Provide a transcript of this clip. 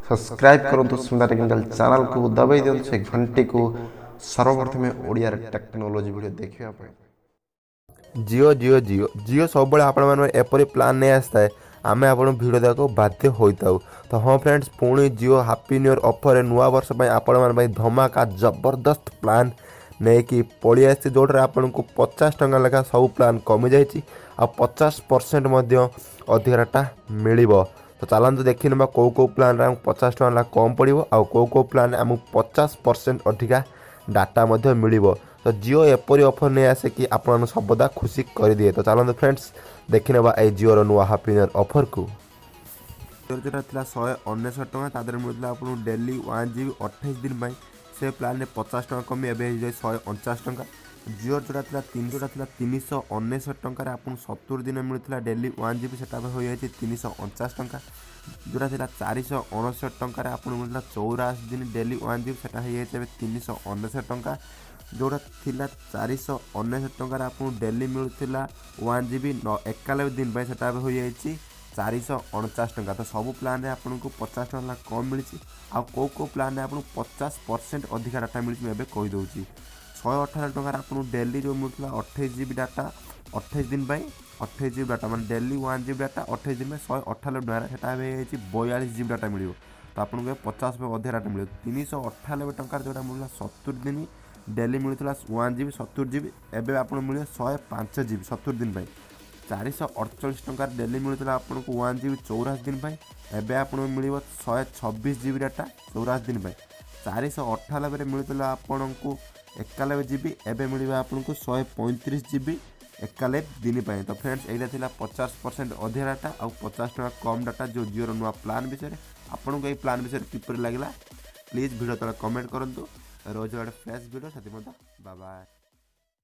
Subscribe करंतु Smita technical channel को दबाई दियंतु से घंटी को सर्वप्रथम ओडिया टेक्नोलोजी वीडियो देखिया पाए। जियो जियो जियो जियो सब आपण मैंने एपरी प्लान नहीं आसता है आम आप भिड देखा बाध्य होता। तो हाँ फ्रेंड्स पुणी जियो हैप्पी न्यू ईयर ऑफर नुआ वर्ष आपण धमाका जबरदस्त प्लान नहीं कि पड़ी आसी जोटे आपन को 50 टंका लेखा सब प्लान कमी जाइए आ 50% अधिकाटा मिल। तो चलते देखी ना कौ प्लान आमको 50 टका कम पड़ो आ कौ प्लान आमको 50% अधिका डाटा मिल। तो जियो एपरी ऑफर नहीं आसे कि आपन सबदा खुशी कर दिए। तो चलते फ्रेंड्स देखी ना ये जियोर नुआ हैप्पी न्यू ईयर ऑफर को जोटा था 199 टका तादर मिलता आपको डेली 1 GB 28 दिन से प्लान 50 टका कमी एवं 149 टका। जियो जोटा था 319 टकर आपको 70 दिन मिलता डेली 1 GB से हो जाए 349 टका। जोटा था 459 टकर आपको मिलता 84 दिन डेली 1 GB से हो जाए 319 टका। जोटा थिला 419 टकर आपको डेली मिलूला 1 GB 91 दिन से हो जाए 449 टका। तो सब प्लान आपको 50 टका कम मिली आ कौ प्लान आपको 50% अधिका डाटा मिली मैं कहीदे 118 टकर आपको डेली जो मिलता 28 GB डाटा 28 दिन 28 GB डाटा मान डेली 1 GB डाटा 28 दिन 198 टका से 42 GB डाटा मिल। तो आपको 50 अधिक डाटा मिले 398 टकर जोटा मिलता 70 दिन डेली मिलता 1 GB 70 GB एवं आपको मिले 105 GB 70 दिन 448 टकर डेली मिलता आपको 1 GB 84 दिन एवं आपको मिल 126 GB डाटा 84 दिन 498 मिलता आपन को 91 GB एवं मिल आपको 135 GB 91 दिन। तो फ्रेंड्स यहाँ 50% अधिक डाटा और 50 टका कम डाटा जो जियोर नुआ प्लान विषय आपको ये प्लान विषय किपर लगे प्लीज वीडियो तले कमेंट करूँ। रोज गोटे फ्रेश वीडियो से बाय बाय।